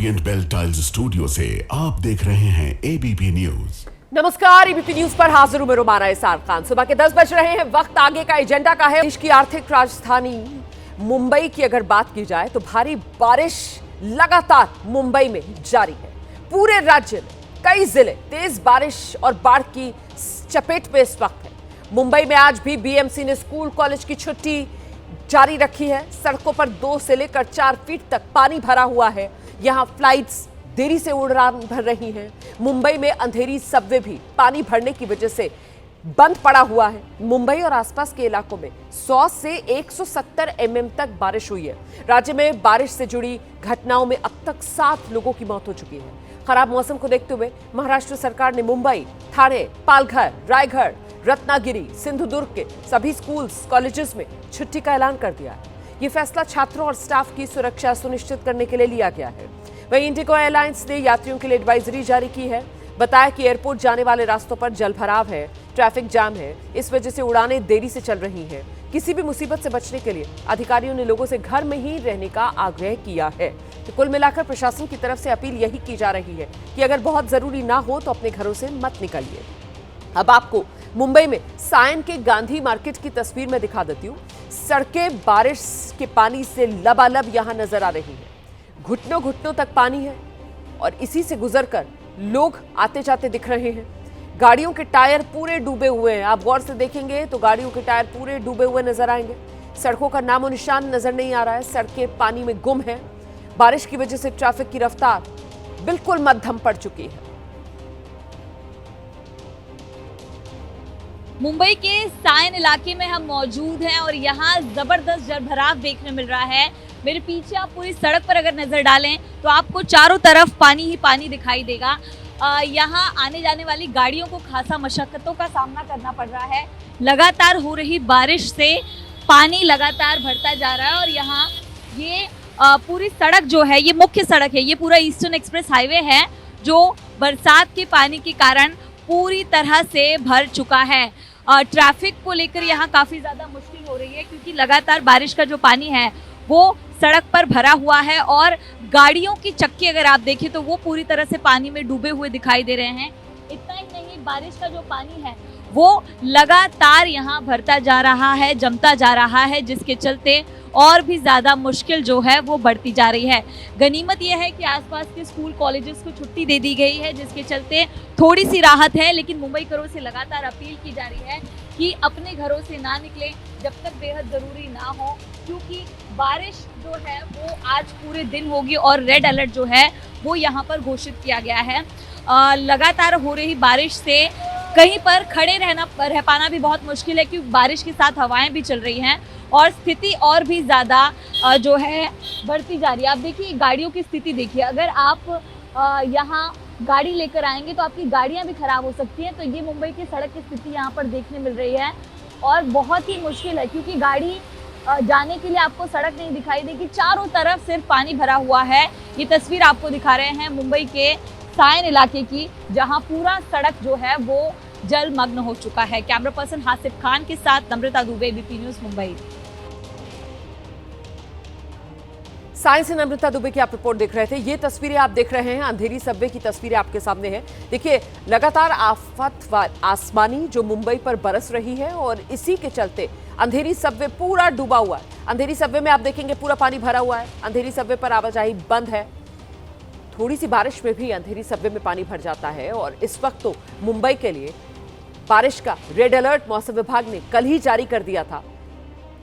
Orient bell tiles studio से आप देख रहे हैं एबीपी न्यूज। नमस्कार, एबीपी न्यूज पर हाजिर हूं मैं रोमाना इसार खान। सुबह के 10 बज रहे हैं। वक्त आगे का एजेंडा का है। देश की आर्थिक राजधानी मुंबई की अगर बात की जाए तो भारी बारिश लगातार मुंबई में जारी है। पूरे राज्य में कई जिले तेज बारिश और बाढ़ की चपेट में इस वक्त है। मुंबई में आज भी बीएमसी ने स्कूल कॉलेज की छुट्टी जारी रखी है। सड़कों पर 2 से लेकर 4 फीट तक पानी भरा हुआ है। यहां फ्लाइट्स देरी से उड़ान भर रही हैं। मुंबई में अंधेरी सबवे भी पानी भरने की वजह से बंद पड़ा हुआ है। मुंबई और आसपास के इलाकों में 100 से 170 mm तक बारिश हुई है। राज्य में बारिश से जुड़ी घटनाओं में अब तक 7 लोगों की मौत हो चुकी है। खराब मौसम को देखते हुए महाराष्ट्र सरकार ने मुंबई, ठाणे, पालघर, रायगढ़, रत्नागिरी, सिंधुदुर्ग के सभी स्कूल्स, कॉलेजेस में छुट्टी का ऐलान कर दिया है। ये फैसला छात्रों और स्टाफ की सुरक्षा सुनिश्चित करने के लिए लिया गया है। वहीं इंडिगो एयरलाइंस ने यात्रियों के लिए एडवाइजरी जारी की है। बताया कि एयरपोर्ट जाने वाले रास्तों पर जलभराव है, ट्रैफिक जाम है, इस वजह से उड़ानें देरी से चल रही हैं। किसी भी मुसीबत से बचने के लिए अधिकारियों ने लोगों से घर में ही रहने का आग्रह किया है। तो कुल मिलाकर प्रशासन की तरफ से अपील यही की जा रही है कि अगर बहुत जरूरी ना हो तो अपने घरों से मत निकलिए। अब आपको मुंबई में सायन के गांधी मार्केट की तस्वीर में दिखा देती हूँ। सड़कें बारिश के पानी से लबालब यहां नजर आ रही हैं। घुटनों घुटनों तक पानी है और इसी से गुजरकर लोग आते जाते दिख रहे हैं। गाड़ियों के टायर पूरे डूबे हुए हैं। आप गौर से देखेंगे तो गाड़ियों के टायर पूरे डूबे हुए नजर आएंगे। सड़कों का नामो निशान नजर नहीं आ रहा है। सड़कें पानी में गुम हैं। बारिश की वजह से ट्रैफिक की रफ्तार बिल्कुल मध्यम पड़ चुकी है। मुंबई के सायन इलाके में हम मौजूद हैं और यहाँ जबरदस्त जलभराव देखने मिल रहा है। मेरे पीछे आप पूरी सड़क पर अगर नजर डालें तो आपको चारों तरफ पानी ही पानी दिखाई देगा। यहाँ आने जाने वाली गाड़ियों को खासा मशक्कतों का सामना करना पड़ रहा है। लगातार हो रही बारिश से पानी लगातार भरता जा रहा है और यहाँ ये पूरी सड़क जो है, ये मुख्य सड़क है, ये पूरा ईस्टर्न एक्सप्रेस हाईवे है जो बरसात के पानी के कारण पूरी तरह से भर चुका है। ट्रैफिक को लेकर यहाँ काफ़ी ज़्यादा मुश्किल हो रही है क्योंकि लगातार बारिश का जो पानी है वो सड़क पर भरा हुआ है और गाड़ियों की चक्के अगर आप देखें तो वो पूरी तरह से पानी में डूबे हुए दिखाई दे रहे हैं। इतना ही नहीं, बारिश का जो पानी है वो लगातार यहाँ भरता जा रहा है, जमता जा रहा है, जिसके चलते और भी ज़्यादा मुश्किल जो है वो बढ़ती जा रही है। गनीमत यह है कि आसपास के स्कूल कॉलेजेस को छुट्टी दे दी गई है, जिसके चलते थोड़ी सी राहत है। लेकिन मुंबईकरों से लगातार अपील की जा रही है कि अपने घरों से ना निकलें जब तक बेहद ज़रूरी ना हो, क्योंकि बारिश जो है वो आज पूरे दिन होगी और रेड अलर्ट जो है वो यहाँ पर घोषित किया गया है। लगातार हो रही बारिश से कहीं पर खड़े रह पाना भी बहुत मुश्किल है क्योंकि बारिश के साथ हवाएं भी चल रही हैं और स्थिति और भी ज़्यादा जो है बढ़ती जा रही है। आप देखिए गाड़ियों की स्थिति देखिए, अगर आप यहाँ गाड़ी लेकर आएंगे तो आपकी गाड़ियाँ भी ख़राब हो सकती हैं। तो ये मुंबई की सड़क की स्थिति यहाँ पर देखने मिल रही है और बहुत ही मुश्किल है क्योंकि गाड़ी जाने के लिए आपको सड़क नहीं दिखाई देगी। चारों तरफ सिर्फ पानी भरा हुआ है। ये तस्वीर आपको दिखा रहे हैं मुंबई के सायन इलाके की, जहाँ पूरा सड़क जो है वो जलमग्न हो चुका है। कैमरा पर्सन हासिफ खान के साथ नम्रता दुबे, एबीपी न्यूज़ मुंबई। सायन से नम्रता दुबे की आप रिपोर्ट देख रहे थे। ये तस्वीरें आप देख रहे हैं, अंधेरी सबवे की तस्वीरें आपके सामने हैं। देखिए लगातार आफत व आसमानी जो मुंबई पर बरस रही है और इसी के चलते अंधेरी सबवे पूरा डूबा हुआ है। अंधेरी सबवे में आप देखेंगे पूरा पानी भरा हुआ है। अंधेरी सबवे पर आवाजाही बंद है। थोड़ी सी बारिश में भी अंधेरी सबवे में पानी भर जाता है और इस वक्त तो मुंबई के लिए बारिश का रेड अलर्ट मौसम विभाग ने कल ही जारी कर दिया था।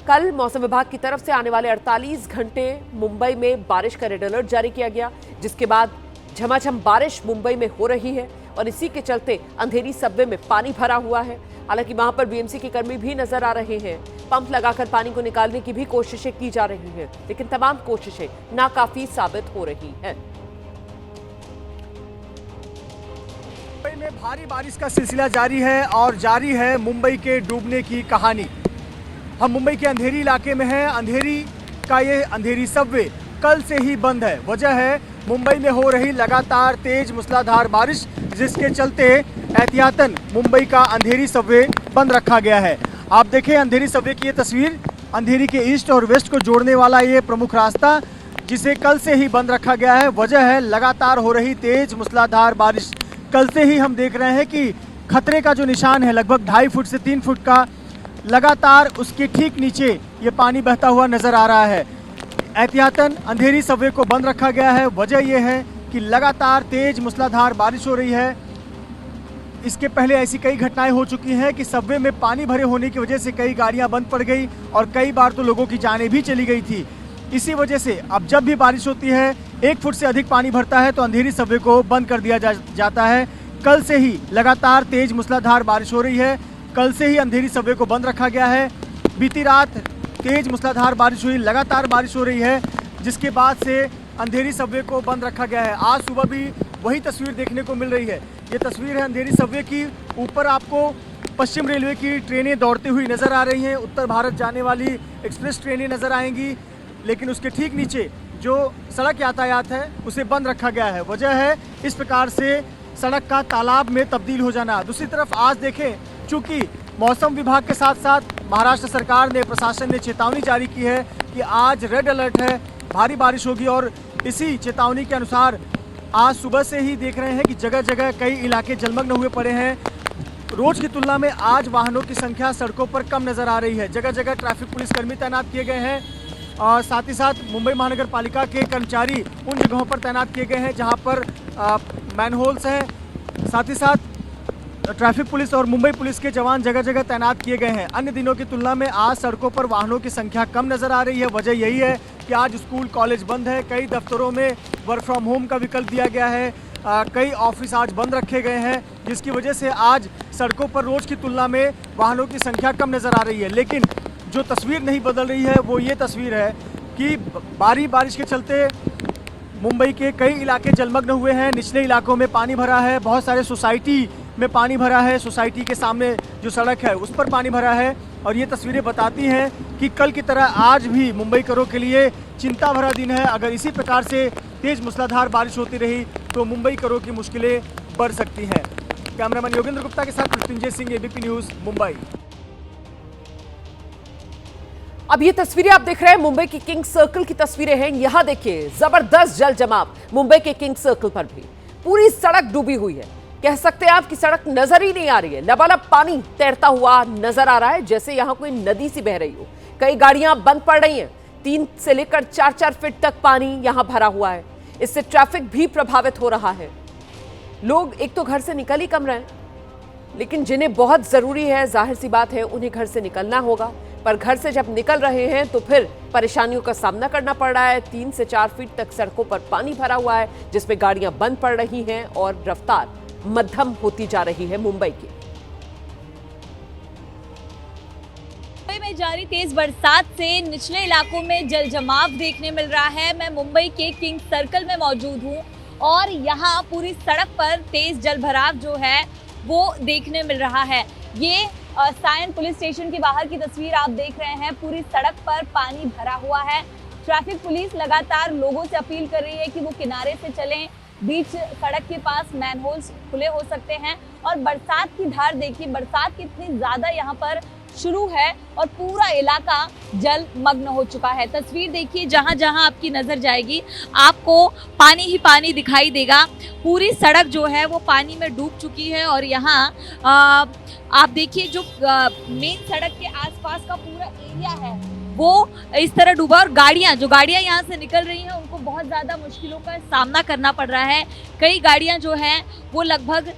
कल मौसम विभाग की तरफ से आने वाले 48 घंटे मुंबई में बारिश का रेड अलर्ट जारी किया गया, जिसके बाद झमाझम बारिश मुंबई में हो रही है और इसी के चलते अंधेरी सबवे में पानी भरा हुआ है। हालांकि वहां पर बीएमसी के कर्मी भी नजर आ रहे हैं। पंप लगाकर पानी को निकालने की भी कोशिशें की जा रही हैं, लेकिन तमाम कोशिशें नाकाफी साबित हो रही हैं। मुंबई में भारी बारिश का सिलसिला जारी है और जारी है मुंबई के डूबने की कहानी। हम मुंबई के अंधेरी इलाके में हैं। अंधेरी का ये अंधेरी सबवे कल से ही बंद है। वजह है मुंबई में हो रही लगातार तेज मूसलाधार बारिश, जिसके चलते एहतियातन मुंबई का अंधेरी सबवे बंद रखा गया है। आप देखें अंधेरी सबवे की ये तस्वीर, अंधेरी के ईस्ट और वेस्ट को जोड़ने वाला ये प्रमुख रास्ता जिसे कल से ही बंद रखा गया है। वजह है लगातार हो रही तेज मूसलाधार बारिश। कल से ही हम देख रहे हैं कि खतरे का जो निशान है लगभग 2.5 फुट से 3 फुट का, लगातार उसके ठीक नीचे ये पानी बहता हुआ नजर आ रहा है। एहतियातन अंधेरी सबवे को बंद रखा गया है। वजह यह है कि लगातार तेज मूसलाधार बारिश हो रही है। इसके पहले ऐसी कई घटनाएं हो चुकी हैं कि सबवे में पानी भरे होने की वजह से कई गाड़ियां बंद पड़ गई और कई बार तो लोगों की जानें भी चली गई थी। इसी वजह से अब जब भी बारिश होती है 1 फुट से अधिक पानी भरता है तो अंधेरी सबवे को बंद कर दिया जाता है। कल से ही लगातार तेज मूसलाधार बारिश हो रही है। कल से ही अंधेरी सबवे को बंद रखा गया है। बीती रात तेज मूसलाधार बारिश हुई, लगातार बारिश हो रही है, जिसके बाद से अंधेरी सबवे को बंद रखा गया है। आज सुबह भी वही तस्वीर देखने को मिल रही है। ये तस्वीर है अंधेरी सबवे की। ऊपर आपको पश्चिम रेलवे की ट्रेनें दौड़ती हुई नज़र आ रही हैं। उत्तर भारत जाने वाली एक्सप्रेस ट्रेनें नज़र आएंगी, लेकिन उसके ठीक नीचे जो सड़क यातायात है उसे बंद रखा गया है। वजह है इस प्रकार से सड़क का तालाब में तब्दील हो जाना। दूसरी तरफ आज देखें, चूँकि मौसम विभाग के साथ साथ महाराष्ट्र सरकार ने, प्रशासन ने चेतावनी जारी की है कि आज रेड अलर्ट है, भारी बारिश होगी। और इसी चेतावनी के अनुसार आज सुबह से ही देख रहे हैं कि जगह जगह कई इलाके जलमग्न हुए पड़े हैं। रोज की तुलना में आज वाहनों की संख्या सड़कों पर कम नजर आ रही है। जगह जगह ट्रैफिक पुलिस कर्मी तैनात किए गए हैं और साथ ही साथ मुंबई महानगर पालिका के कर्मचारी उन जगहों पर तैनात किए गए हैं जहां पर मैनहोल्स हैं। साथ ही साथ ट्रैफिक पुलिस और मुंबई पुलिस के जवान जगह जगह तैनात किए गए हैं। अन्य दिनों की तुलना में आज सड़कों पर वाहनों की संख्या कम नजर आ रही है। वजह यही है कि आज स्कूल कॉलेज बंद है। कई दफ्तरों में वर्क फ्रॉम होम का विकल्प दिया गया है। कई ऑफिस आज बंद रखे गए हैं, जिसकी वजह से आज सड़कों पर रोज की तुलना में वाहनों की संख्या कम नजर आ रही है। लेकिन जो तस्वीर नहीं बदल रही है वो ये तस्वीर है कि भारी बारिश के चलते मुंबई के कई इलाके जलमग्न हुए हैं। निचले इलाकों में पानी भरा है, बहुत सारे सोसाइटी में पानी भरा है। सोसाइटी के सामने जो सड़क है उस पर पानी भरा है। और ये तस्वीरें बताती हैं कि कल की तरह आज भी मुंबईकरों के लिए चिंता भरा दिन है। अगर इसी प्रकार से तेज मूसलाधार बारिश होती रही तो मुंबईकरों की मुश्किलें बढ़ सकती हैं। कैमरामैन योगेंद्र गुप्ता के साथ मृत्युंजय सिंह, एबीपी न्यूज़, मुंबई। अब ये तस्वीरें आप देख रहे हैं मुंबई की किंग सर्कल की तस्वीरें हैं। यहां देखिए जबरदस्त जल जमाव मुंबई के किंग सर्कल पर भी। पूरी सड़क डूबी हुई है, कह सकते हैं आप कि सड़क नजर ही नहीं आ रही है। लबालब पानी तैरता हुआ नजर आ रहा है, जैसे यहां कोई नदी सी बह रही हो। कई गाड़ियां बंद पड़ रही हैं। 3 से लेकर 4-4 फीट तक पानी यहां भरा हुआ है। इससे ट्रैफिक भी प्रभावित हो रहा है। लोग एक तो घर से निकल ही कम रहे हैं, लेकिन जिन्हें बहुत जरूरी है, जाहिर सी बात है, उन्हें घर से निकलना होगा। पर घर से जब निकल रहे हैं तो फिर परेशानियों का सामना करना पड़ रहा है। 3 से 4 फीट तक सड़कों पर पानी भरा हुआ है, जिसमें गाड़ियां बंद पड़ रही हैं और रफ्तार मध्यम होती जा रही है मुंबई की। मुंबई में जारी तेज बरसात से निचले इलाकों में जल जमाव देखने मिल रहा है। मैं मुंबई के किंग सर्कल में मौजूद हूं और यहाँ पूरी सड़क पर तेज जल भराव जो है वो देखने मिल रहा है। ये सायन पुलिस स्टेशन के बाहर की तस्वीर आप देख रहे हैं। पूरी सड़क पर पानी भरा हुआ है। ट्रैफिक पुलिस लगातार लोगों से अपील कर रही है कि वो किनारे से चलें। बीच सड़क के पास मैनहोल्स खुले हो सकते हैं और बरसात की धार देखिए, बरसात कितनी ज्यादा यहाँ पर शुरू है और पूरा इलाका जलमग्न हो चुका है। तस्वीर देखिए, जहां जहां आपकी नजर जाएगी आपको पानी ही पानी दिखाई देगा। पूरी सड़क जो है वो पानी में डूब चुकी है और यहाँ आप देखिए जो मेन सड़क के आसपास का पूरा एरिया है वो इस तरह डूबा और जो गाड़ियां यहाँ से निकल रही हैं उनको बहुत ज़्यादा मुश्किलों का सामना करना पड़ रहा है। कई गाड़ियां जो हैं वो लगभग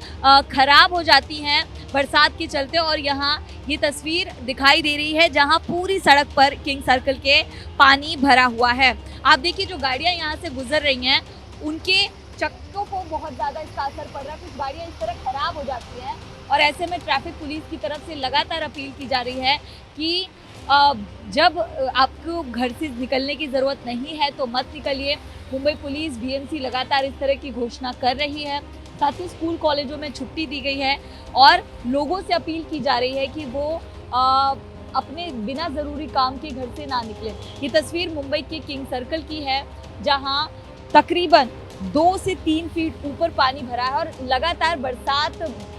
खराब हो जाती हैं बरसात के चलते। और यहाँ ये तस्वीर दिखाई दे रही है जहाँ पूरी सड़क पर किंग सर्कल के पानी भरा हुआ है। आप देखिए जो गाड़ियाँ यहाँ से गुजर रही हैं उनके चक्कों को बहुत ज़्यादा इसका असर पड़ रहा है। कुछ गाड़ियाँ इस तरह खराब हो जाती हैं और ऐसे में ट्रैफिक पुलिस की तरफ से लगातार अपील की जा रही है कि जब आपको घर से निकलने की ज़रूरत नहीं है तो मत निकलिए। मुंबई पुलिस, बीएमसी लगातार इस तरह की घोषणा कर रही है। साथ ही स्कूल कॉलेजों में छुट्टी दी गई है और लोगों से अपील की जा रही है कि वो अपने बिना ज़रूरी काम के घर से ना निकलें। ये तस्वीर मुंबई के किंग सर्कल की है जहाँ तकरीबन 2 से 3 फीट ऊपर पानी भरा है और लगातार बरसात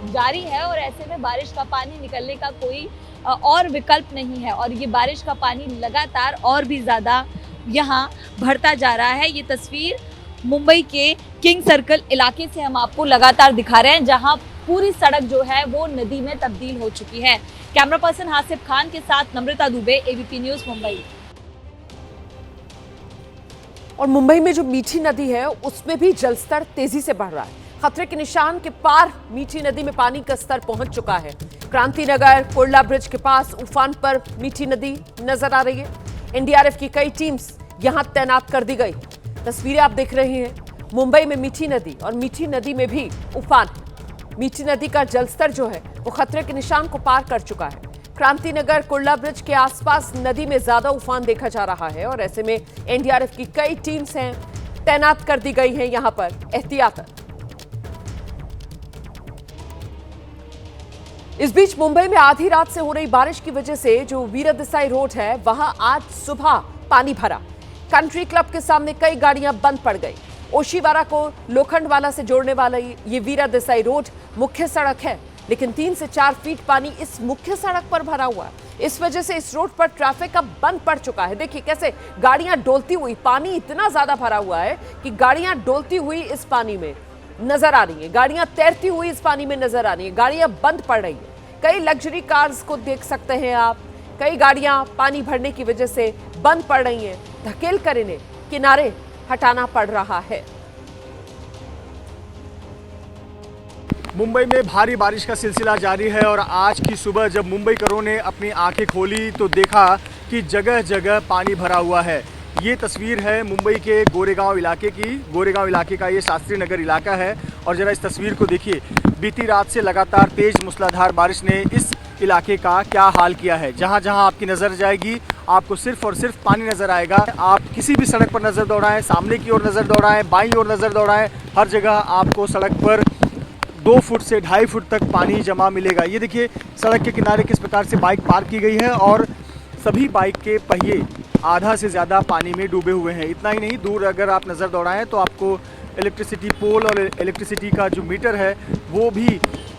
जारी है और ऐसे में बारिश का पानी निकलने का कोई और विकल्प नहीं है और ये बारिश का पानी लगातार और भी ज़्यादा यहाँ बढ़ता जा रहा है। ये तस्वीर मुंबई के किंग सर्कल इलाके से हम आपको लगातार दिखा रहे हैं, जहाँ पूरी सड़क जो है वो नदी में तब्दील हो चुकी है। कैमरा पर्सन हासिफ खान के साथ नम्रता दुबे, एबीपी न्यूज मुंबई। और मुंबई में जो मीठी नदी है उसमें भी जलस्तर तेजी से बढ़ रहा है। खतरे के निशान के पार मीठी नदी में पानी का स्तर पहुंच चुका है। क्रांति नगर कुर्ला ब्रिज के पास उफान पर मीठी नदी नजर आ रही है। एनडीआरएफ की कई टीम्स यहां तैनात कर दी गई। तस्वीरें आप देख रहे हैं मुंबई में मीठी नदी, और मीठी नदी में भी उफान। मीठी नदी का जलस्तर जो है वो खतरे के निशान को पार कर चुका है। क्रांति नगर कुर्ला ब्रिज के आसपास नदी में ज्यादा उफान देखा जा रहा है, और ऐसे में एनडीआरएफ की कई टीम्स हैं तैनात कर दी गई हैं यहां पर एहतियातन। इस बीच मुंबई में आधी रात से हो रही बारिश की वजह से जो वीरा देसाई रोड है वहां आज सुबह पानी भरा। कंट्री क्लब के सामने कई गाड़ियां बंद पड़ गई। ओशीवारा को लोखंडवाला से जोड़ने वाला ये वीरा देसाई रोड मुख्य सड़क है, लेकिन 3 से 4 फीट पानी इस मुख्य सड़क पर भरा हुआ है। इस वजह से इस रोड पर ट्रैफिक अब बंद पड़ चुका है। देखिए कैसे गाड़ियां डोलती हुई, पानी इतना ज्यादा भरा हुआ है कि गाड़ियां डोलती हुई इस पानी में नजर आ रही है, गाड़ियां तैरती हुई इस पानी में नजर आ रही है, गाड़ियां बंद पड़ रही है। कई लग्जरी कार्स को देख सकते हैं आप, कई गाड़ियां पानी भरने की वजह से बंद पड़ रही हैं, धकेल कर इन्हें किनारे हटाना पड़ रहा है। मुंबई में भारी बारिश का सिलसिला जारी है, और आज की सुबह जब मुंबईकरों ने अपनी आंखें खोली तो देखा कि जगह जगह पानी भरा हुआ है। ये तस्वीर है मुंबई के गोरेगांव इलाके की। गोरेगांव इलाके का ये शास्त्री नगर इलाका है, और ज़रा इस तस्वीर को देखिए। बीती रात से लगातार तेज मूसलाधार बारिश ने इस इलाके का क्या हाल किया है। जहाँ जहाँ आपकी नज़र जाएगी आपको सिर्फ और सिर्फ पानी नज़र आएगा। आप किसी भी सड़क पर नज़र दौड़ाएं, सामने की ओर नज़र दौड़ाएं, बाईं ओर नज़र दौड़ाएं, हर जगह आपको सड़क पर 2 फुट से 2.5 फुट तक पानी जमा मिलेगा। ये देखिए सड़क के किनारे किस प्रकार से बाइक पार्क की गई है, और सभी बाइक के पहिए आधा से ज़्यादा पानी में डूबे हुए हैं। इतना ही नहीं, दूर अगर आप नज़र दौड़ाएं तो आपको इलेक्ट्रिसिटी पोल और इलेक्ट्रिसिटी का जो मीटर है वो भी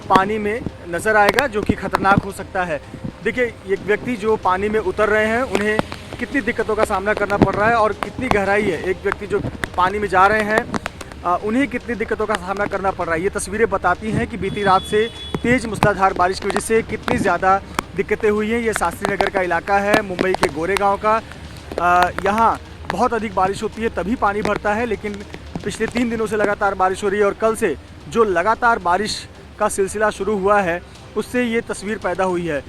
पानी में नज़र आएगा, जो कि ख़तरनाक हो सकता है। देखिए एक व्यक्ति जो पानी में उतर रहे हैं उन्हें कितनी दिक्कतों का सामना करना पड़ रहा है, और कितनी गहराई है। एक व्यक्ति जो पानी में जा रहे हैं उन्हें कितनी दिक्कतों का सामना करना पड़ रहा है। ये तस्वीरें बताती हैं कि बीती रात से तेज़ मूसलाधार बारिश की वजह से कितनी ज़्यादा दिक्कतें हुई हैं। ये शास्त्री नगर का इलाका है मुंबई के गोरेगांव का। यहाँ बहुत अधिक बारिश होती है तभी पानी भरता है, लेकिन पिछले 3 दिनों से लगातार बारिश हो रही है, और कल से जो लगातार बारिश का सिलसिला शुरू हुआ है उससे ये तस्वीर पैदा हुई है।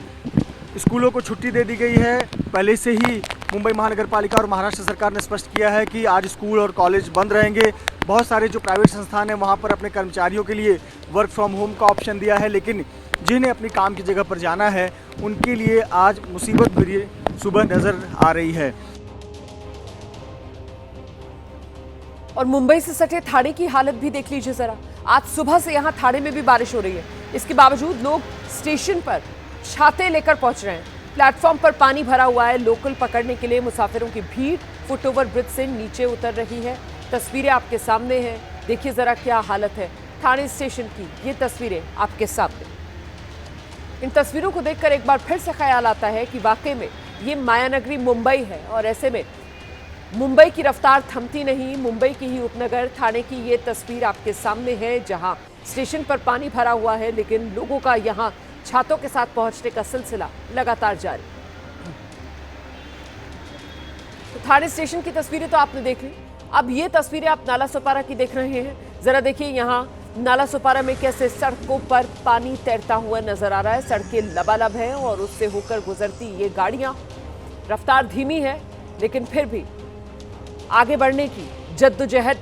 स्कूलों को छुट्टी दे दी गई है। पहले से ही मुंबई महानगर पालिका और महाराष्ट्र सरकार ने स्पष्ट किया है कि आज स्कूल और कॉलेज बंद रहेंगे। बहुत सारे जो प्राइवेट संस्थान हैं वहाँ पर अपने कर्मचारियों के लिए वर्क फ्रॉम होम का ऑप्शन दिया है, लेकिन जिन्हें अपनी काम की जगह पर जाना है उनके लिए आज मुसीबत भरी सुबह नज़र आ रही है। और मुंबई से सटे थाने की हालत भी देख लीजिए जरा। आज सुबह से यहाँ थाने में भी बारिश हो रही है, इसके बावजूद लोग स्टेशन पर छाते लेकर पहुंच रहे हैं। प्लेटफॉर्म पर पानी भरा हुआ है। लोकल पकड़ने के लिए मुसाफिरों की भीड़ फुटओवर ब्रिज से नीचे उतर रही है। तस्वीरें आपके सामने हैं, देखिए जरा क्या हालत है थाने स्टेशन की। ये तस्वीरें आपके सामने। इन तस्वीरों को देखकर एक बार फिर से ख्याल आता है कि वाकई में ये मायानगरी मुंबई है, और ऐसे में मुंबई की रफ्तार थमती नहीं। मुंबई की ही उपनगर थाने की ये तस्वीर आपके सामने है, जहां स्टेशन पर पानी भरा हुआ है, लेकिन लोगों का यहां छातों के साथ पहुंचने का सिलसिला लगातार जारी। तो थाने स्टेशन की तस्वीरें तो आपने देख ली, अब ये तस्वीरें आप नाला सोपारा की देख रहे हैं। जरा देखिए यहाँ नाला सोपारा में कैसे सड़कों पर पानी तैरता हुआ नजर आ रहा है। सड़कें लबालब हैं और उससे होकर गुजरती ये गाड़ियां। रफ्तार धीमी है, लेकिन फिर भी आगे बढ़ने की जद्दोजहद।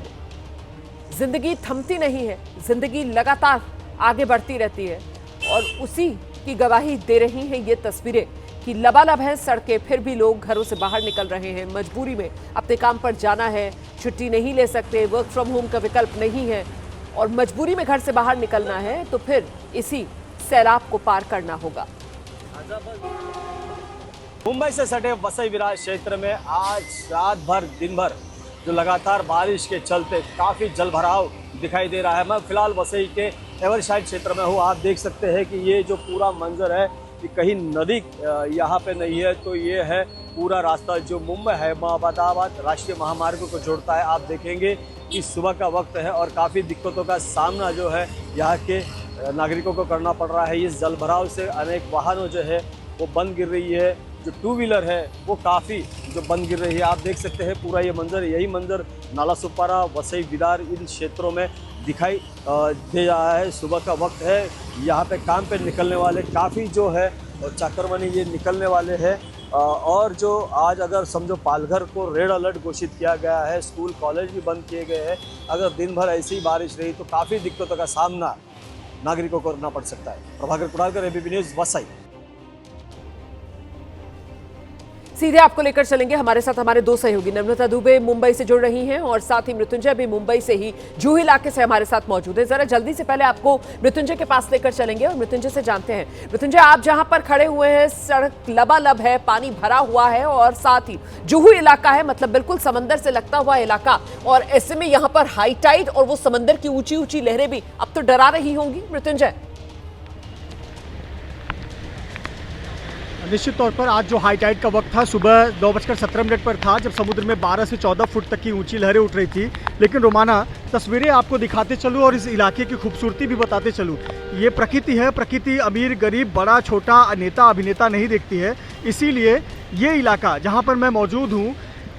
जिंदगी थमती नहीं है, जिंदगी लगातार आगे बढ़ती रहती है, और उसी की गवाही दे रही हैं ये तस्वीरें कि लबालब है सड़कें, फिर भी लोग घरों से बाहर निकल रहे हैं। मजबूरी में अपने काम पर जाना है, छुट्टी नहीं ले सकते, वर्क फ्रॉम होम का विकल्प नहीं है, और मजबूरी में घर से बाहर निकलना है तो फिर इसी सैलाब को पार करना होगा। मुंबई से सटे वसई विरार क्षेत्र में आज रात भर दिन भर जो लगातार बारिश के चलते काफ़ी जलभराव दिखाई दे रहा है। मैं फिलहाल वसई के एवरसाइड क्षेत्र में हूँ। आप देख सकते हैं कि ये जो पूरा मंजर है कि कहीं नदी यहाँ पे नहीं है, तो ये है पूरा रास्ता जो मुंबई अहमदाबाद राष्ट्रीय महामार्ग को जोड़ता है, आप देखेंगे कि सुबह का वक्त है और काफ़ी दिक्कतों का सामना जो है यहाँ के नागरिकों को करना पड़ रहा है। इस जलभराव से अनेक वाहनों जो है वो बंद गिर रही है, जो टू व्हीलर है वो काफ़ी जो बंद गिर रही है। आप देख सकते हैं पूरा ये मंजर, यही मंजर नालासोपारा, वसई विरार इन क्षेत्रों में दिखाई दे रहा है। सुबह का वक्त है, यहाँ पे काम पे निकलने वाले काफ़ी जो है चाकरमानी ये निकलने वाले हैं। और जो आज अगर समझो पालघर को रेड अलर्ट घोषित किया गया है, स्कूल कॉलेज भी बंद किए गए हैं। अगर दिन भर ऐसी ही बारिश रही तो काफ़ी दिक्कतों का सामना नागरिकों को करना पड़ सकता है। Prabhakar Kunalkar, ABP news, Vasai. सीधे आपको लेकर चलेंगे, हमारे साथ हमारे दो सहयोगी नम्रता दुबे मुंबई से जुड़ रही हैं और साथ ही मृत्युंजय भी मुंबई से ही जूही इलाके से हमारे साथ मौजूद है। जरा जल्दी से पहले आपको मृत्युंजय के पास लेकर चलेंगे और मृत्युंजय से जानते हैं, मृत्युंजय आप जहां पर खड़े हुए हैं सड़क लबालब है, पानी भरा हुआ है और साथ ही जूही इलाका है, मतलब बिल्कुल समंदर से लगता हुआ इलाका, और ऐसे में यहाँ पर हाई टाइड और वो समंदर की ऊंची ऊंची लहरें भी अब तो डरा रही होंगी मृत्युंजय। निश्चित तौर पर आज जो हाई टाइड का वक्त था सुबह 9:17 पर था, जब समुद्र में 12 से 14 फुट तक की ऊंची लहरें उठ रही थी। लेकिन रोमाना तस्वीरें आपको दिखाते चलूं और इस इलाके की खूबसूरती भी बताते चलूं। ये प्रकृति है, प्रकृति अमीर गरीब बड़ा छोटा नेता अभिनेता नहीं देखती है। इसीलिए ये इलाका जहाँ पर मैं मौजूद हूँ,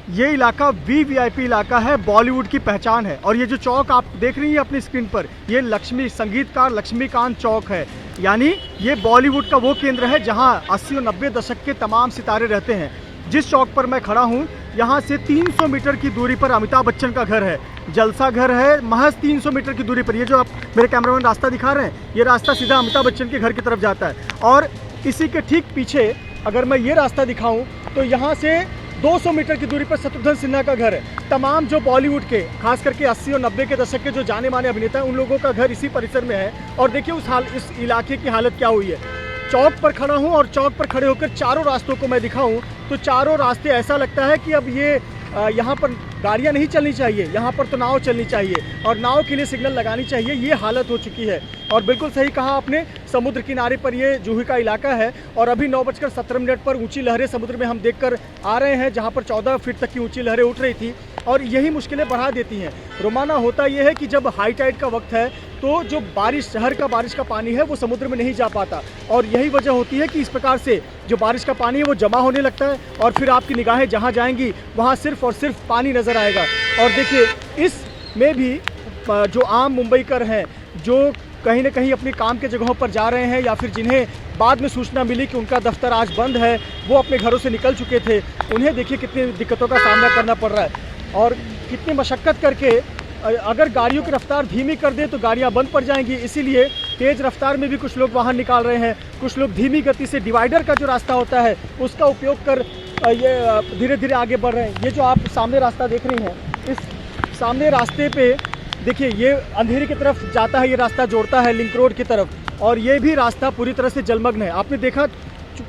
ये इलाका वीवीआईपी इलाका है, बॉलीवुड की पहचान है। और ये जो चौक आप देख रही हैं अपनी स्क्रीन पर, ये संगीतकार लक्ष्मीकांत चौक है। यानी ये बॉलीवुड का वो केंद्र है जहां 80 और 90 दशक के तमाम सितारे रहते हैं। जिस चौक पर मैं खड़ा हूं, यहां से 300 मीटर की दूरी पर अमिताभ बच्चन का घर है, जलसा घर है, महज 300 मीटर की दूरी पर। ये जो आप मेरे कैमरामैन रास्ता दिखा रहे हैं, ये रास्ता सीधा अमिताभ बच्चन के घर की तरफ जाता है। और इसी के ठीक पीछे अगर मैं ये रास्ता दिखाऊं तो यहाँ से 200 मीटर की दूरी पर शत्रुघ्न सिन्हा का घर है। तमाम जो बॉलीवुड के खास करके 80 और 90 के दशक के जो जाने माने अभिनेता हैं, उन लोगों का घर इसी परिसर में है। और देखिए इस इलाके की हालत क्या हुई है। चौक पर खड़ा हूँ और चौक पर खड़े होकर चारों रास्तों को मैं दिखाऊं तो चारों रास्ते ऐसा लगता है कि अब ये यहाँ पर गाड़ियाँ नहीं चलनी चाहिए, यहाँ पर तो नाव चलनी चाहिए और नाव के लिए सिग्नल लगानी चाहिए, ये हालत हो चुकी है। और बिल्कुल सही कहा आपने, समुद्र किनारे पर ये जूही का इलाका है और अभी 9:17 पर ऊंची लहरें समुद्र में हम देखकर आ रहे हैं, जहाँ पर 14 फीट तक की ऊंची लहरें उठ रही थी और यही मुश्किलें बढ़ा देती हैं। रोमाना होता यह है कि जब हाई टाइड का वक्त है तो जो शहर का बारिश का पानी है वो समुद्र में नहीं जा पाता और यही वजह होती है कि इस प्रकार से जो बारिश का पानी है वो जमा होने लगता है और फिर आपकी निगाहें जहाँ जाएंगी वहाँ सिर्फ और सिर्फ पानी नज़र आएगा। और देखिए इसमें भी जो आम मुंबईकर हैं, जो कहीं ना कहीं अपने काम के जगहों पर जा रहे हैं या फिर जिन्हें बाद में सूचना मिली कि उनका दफ्तर आज बंद है, वो अपने घरों से निकल चुके थे, उन्हें देखिए कितनी दिक्कतों का सामना करना पड़ रहा है और कितनी मशक्क़त करके अगर गाड़ियों की रफ्तार धीमी कर दे तो गाड़ियां बंद पड़ जाएंगी। इसीलिए तेज़ रफ्तार में भी कुछ लोग वाहन निकाल रहे हैं, कुछ लोग धीमी गति से डिवाइडर का जो रास्ता होता है उसका उपयोग कर ये धीरे धीरे आगे बढ़ रहे हैं। ये जो आप सामने रास्ता देख रही हैं, इस सामने रास्ते पे देखिए ये अंधेरी की तरफ जाता है, ये रास्ता जोड़ता है लिंक रोड की तरफ और ये भी रास्ता पूरी तरह से जलमग्न है। आपने देखा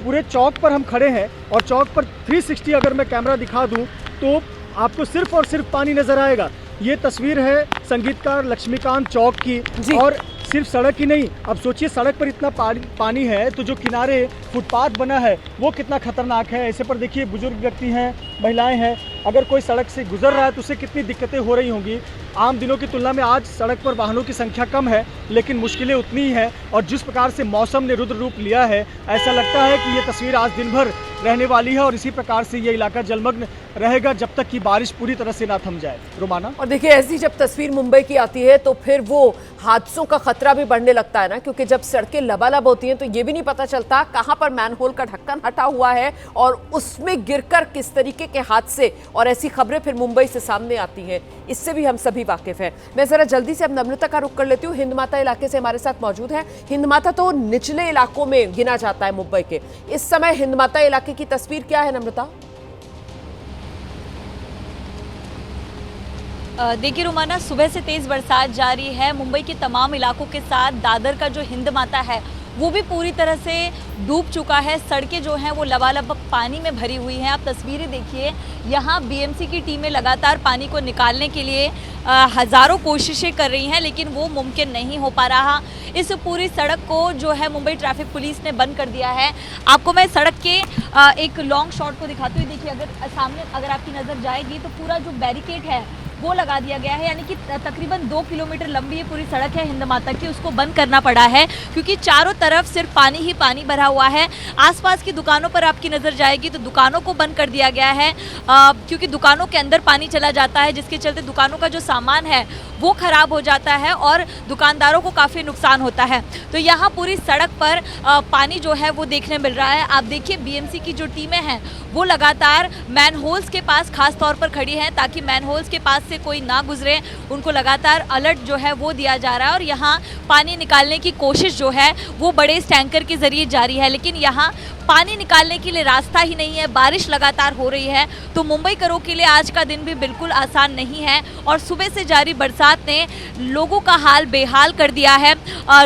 पूरे चौक पर हम खड़े हैं और चौक पर 360 अगर मैं कैमरा दिखा दूँ तो आपको सिर्फ और सिर्फ पानी नज़र आएगा। ये तस्वीर है संगीतकार लक्ष्मीकांत चौक की और सिर्फ सड़क ही नहीं, अब सोचिए सड़क पर इतना पानी है तो जो किनारे फुटपाथ बना है वो कितना खतरनाक है। ऐसे पर देखिए बुजुर्ग व्यक्ति हैं, महिलाएं हैं, अगर कोई सड़क से गुजर रहा है तो उसे कितनी दिक्कतें हो रही होंगी। आम दिनों की तुलना में आज सड़क पर वाहनों की संख्या कम है लेकिन मुश्किलें उतनी ही हैं और जिस प्रकार से मौसम ने रुद्र रूप लिया है ऐसा लगता है कि ये तस्वीर आज दिन भर रहने वाली है और इसी प्रकार से ये इलाका जलमग्न रहेगा जब तक कि बारिश पूरी तरह से ना थम जाए। रोमाना, और देखिए ऐसी जब तस्वीर मुंबई की आती है तो फिर वो हादसों का खतरा भी बढ़ने लगता है ना, क्योंकि जब सड़कें लबालब होती हैं तो ये भी नहीं पता चलता कहां पर मैनहोल का ढक्कन हटा हुआ है और उसमें गिरकर किस तरीके के हादसे, और ऐसी खबरें फिर मुंबई से सामने आती हैं, इससे भी हम सभी वाकिफ हैं। मैं जरा जल्दी से अब नम्रता का रुख कर लेती हूँ, हिंदमाता इलाके से हमारे साथ मौजूद है। हिंदमाता तो निचले इलाकों में गिना जाता है मुंबई के, इस समय हिंदमाता इलाके की तस्वीर क्या है नम्रता? देखिए रोमाना, सुबह से तेज़ बरसात जारी है। मुंबई के तमाम इलाकों के साथ दादर का जो हिंदमाता है वो भी पूरी तरह से डूब चुका है। सड़कें जो हैं वो लबालब पानी में भरी हुई हैं। आप तस्वीरें देखिए, यहाँ बीएमसी की टीमें लगातार पानी को निकालने के लिए हज़ारों कोशिशें कर रही हैं, लेकिन वो मुमकिन नहीं हो पा रहा। इस पूरी सड़क को जो है मुंबई ट्रैफिक पुलिस ने बंद कर दिया है। आपको मैं सड़क के एक लॉन्ग शॉट को दिखाती हुई, देखिए अगर सामने अगर आपकी नज़र जाएगी तो पूरा जो बैरिकेड है वो लगा दिया गया है, यानी कि तकरीबन 2 किलोमीटर लंबी ये पूरी सड़क है हिंद माता की, उसको बंद करना पड़ा है क्योंकि चारों तरफ सिर्फ पानी ही पानी भरा हुआ है। आसपास की दुकानों पर आपकी नज़र जाएगी तो दुकानों को बंद कर दिया गया है क्योंकि दुकानों के अंदर पानी चला जाता है, जिसके चलते दुकानों का जो सामान है वो ख़राब हो जाता है और दुकानदारों को काफ़ी नुकसान होता है। तो यहाँ पूरी सड़क पर पानी जो है वो देखने मिल रहा है। आप देखिए बीएमसी की जो टीमें हैं वो लगातार मैनहोल्स के पास खास तौर पर खड़ी हैं ताकि मैनहोल्स के पास से कोई ना गुजरे, उनको लगातार अलर्ट जो है वो दिया जा रहा है और यहाँ पानी निकालने की कोशिश जो है वो बड़े टैंकर के ज़रिए जारी है, लेकिन यहाँ पानी निकालने के लिए रास्ता ही नहीं है। बारिश लगातार हो रही है तो मुंबई करों के लिए आज का दिन भी बिल्कुल आसान नहीं है और सुबह से जारी बरसात ने लोगों का हाल बेहाल कर दिया है।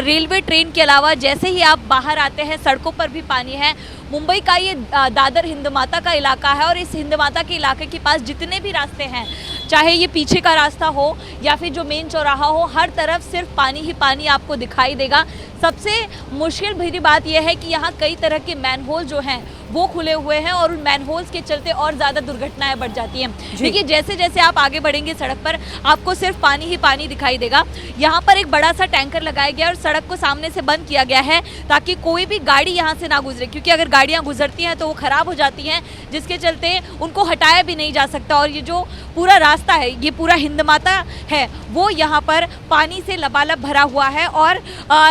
रेलवे ट्रेन के अलावा जैसे ही आप बाहर आते हैं सड़कों पर भी पानी है। मुंबई का ये दादर हिंद माता का इलाका है और इस हिंद माता के इलाके के पास जितने भी रास्ते हैं, चाहे ये पीछे का रास्ता हो या फिर जो मेन चौराहा हो, हर तरफ सिर्फ पानी ही पानी आपको दिखाई देगा। सबसे मुश्किल भरी बात यह है कि यहाँ कई तरह के मैनहोल जो हैं वो खुले हुए हैं और उन मैनहोल्स के चलते और ज़्यादा दुर्घटनाएं बढ़ जाती हैं। देखिए जैसे जैसे आप आगे बढ़ेंगे सड़क पर आपको सिर्फ पानी ही पानी दिखाई देगा। यहाँ पर एक बड़ा सा टैंकर लगाया गया और सड़क को सामने से बंद किया गया है ताकि कोई भी गाड़ी यहाँ से ना गुजरे, क्योंकि अगर गाड़ियाँ गुजरती हैं तो वो ख़राब हो जाती हैं, जिसके चलते उनको हटाया भी नहीं जा सकता। और ये जो पूरा रास्ता है, ये पूरा हिंद माता है, वो यहाँ पर पानी से लबालब भरा हुआ है और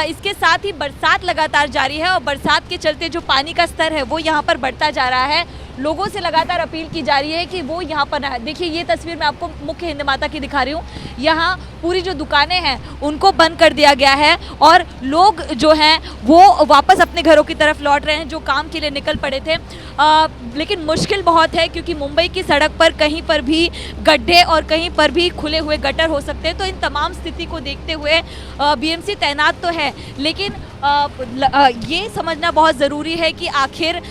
इसके साथ ही बरसात लगातार जारी है और बरसात के चलते जो पानी का स्तर है वो यहाँ पर बढ़ता जा रहा है। लोगों से लगातार अपील की जा रही है कि वो यहाँ पर ना, देखिए ये तस्वीर मैं आपको मुख्य हिंद माता की दिखा रही हूँ। यहाँ पूरी जो दुकानें हैं उनको बंद कर दिया गया है और लोग जो हैं वो वापस अपने घरों की तरफ लौट रहे हैं जो काम के लिए निकल पड़े थे। लेकिन मुश्किल बहुत है क्योंकि मुंबई की सड़क पर कहीं पर भी गड्ढे और कहीं पर भी खुले हुए गटर हो सकते हैं। तो इन तमाम स्थिति को देखते हुए बीएमसी तैनात तो है, लेकिन ये समझना बहुत ज़रूरी है कि आखिर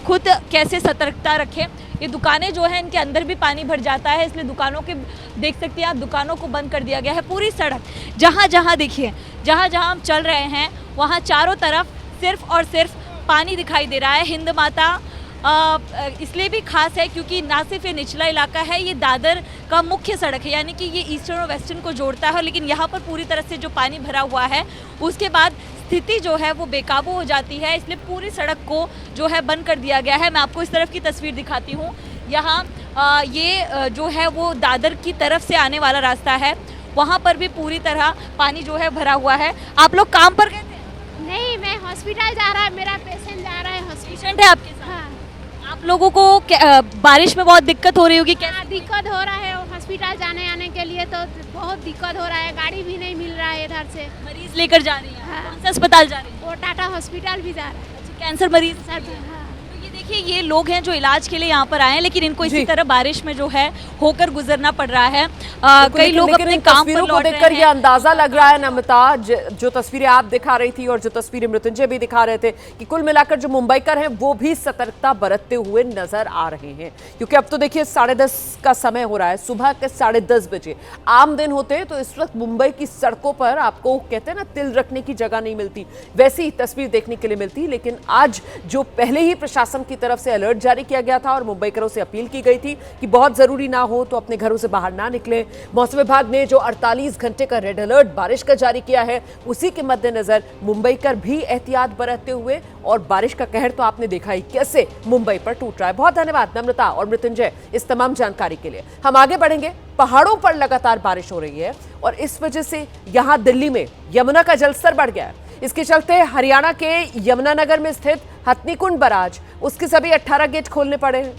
खुद कैसे सतर्कता रखें। ये दुकानें जो हैं इनके अंदर भी पानी भर जाता है, इसलिए दुकानों के देख सकते हैं आप, दुकानों को बंद कर दिया गया है। पूरी सड़क जहाँ जहाँ देखिए, जहाँ जहाँ हम चल रहे हैं वहाँ चारों तरफ सिर्फ और सिर्फ पानी दिखाई दे रहा है। हिंद माता इसलिए भी खास है क्योंकि ना सिर्फ ये निचला इलाका है, ये दादर का मुख्य सड़क है, यानी कि ये ईस्टर्न और वेस्टर्न को जोड़ता है। लेकिन यहाँ पर पूरी तरह से जो पानी भरा हुआ है उसके बाद स्थिति जो है वो बेकाबू हो जाती है, इसलिए पूरी सड़क को जो है बंद कर दिया गया है। मैं आपको इस तरफ की तस्वीर दिखाती हूँ। यहाँ ये जो है वो दादर की तरफ से आने वाला रास्ता है, वहाँ पर भी पूरी तरह पानी जो है भरा हुआ है। आप लोग काम पर गए थे? नहीं, मैं हॉस्पिटल जा रहा है, मेरा पेशेंट जा रहा है हॉस्पिटल। पेशेंट है आपके साथ? हाँ, आप लोगों को बारिश में बहुत दिक्कत हो रही होगी क्या? हाँ, दिक्कत हो रहा है हॉस्पिटल जाने आने के लिए, तो बहुत दिक्कत हो रहा है, गाड़ी भी नहीं मिल रहा है इधर से। मरीज लेकर जा रही है? हाँ। कौन सा अस्पताल जा रही है? वो टाटा हॉस्पिटल भी जा रहा है कैंसर मरीज? सर। हाँ, तो ये देखिए ये लोग हैं जो इलाज के लिए यहाँ पर आए हैं, लेकिन इनको इसी तरह बारिश में जो है होकर गुजरना पड़ रहा है। कई लोग अपने काम पर को लौट देखकर रहे ये हैं। अंदाजा लग रहा है नमिता, जो तस्वीरें आप दिखा रही थी और जो तस्वीरें मृत्युंजय भी दिखा रहे थे, कि कुल मिलाकर जो मुंबईकर हैं वो भी सतर्कता बरतते हुए नजर आ रहे हैं। क्योंकि अब तो देखिए 10:30 का समय हो रहा है, सुबह के 10:30 बजे। आम दिन होते तो इस वक्त मुंबई की सड़कों पर आपको कहते हैं ना तिल रखने की जगह नहीं मिलती, वैसी ही तस्वीर देखने के लिए मिलती। लेकिन आज जो पहले ही प्रशासन की तरफ से अलर्ट जारी किया गया था और मुंबईकरों से अपील की गई थी कि बहुत जरूरी ना हो तो अपने घरों से बाहर ना निकलें। मौसम विभाग ने जो 48 घंटे का रेड अलर्ट बारिश का जारी किया है, उसी के मद्देनजर मुंबईकर भी एहतियात बरतते हुए, और बारिश का कहर तो आपने देखा ही कैसे मुंबई पर टूट रहा है। बहुत धन्यवाद नम्रता और मृत्युंजय इस तमाम जानकारी के लिए। हम आगे बढ़ेंगे। पहाड़ों पर लगातार बारिश हो रही है और इस वजह से यहां दिल्ली में यमुना का जलस्तर बढ़ गया है। इसके चलते हरियाणा के यमुनानगर में स्थित हथनीकुंड बराज, उसके सभी 18 गेट खोलने पड़े हैं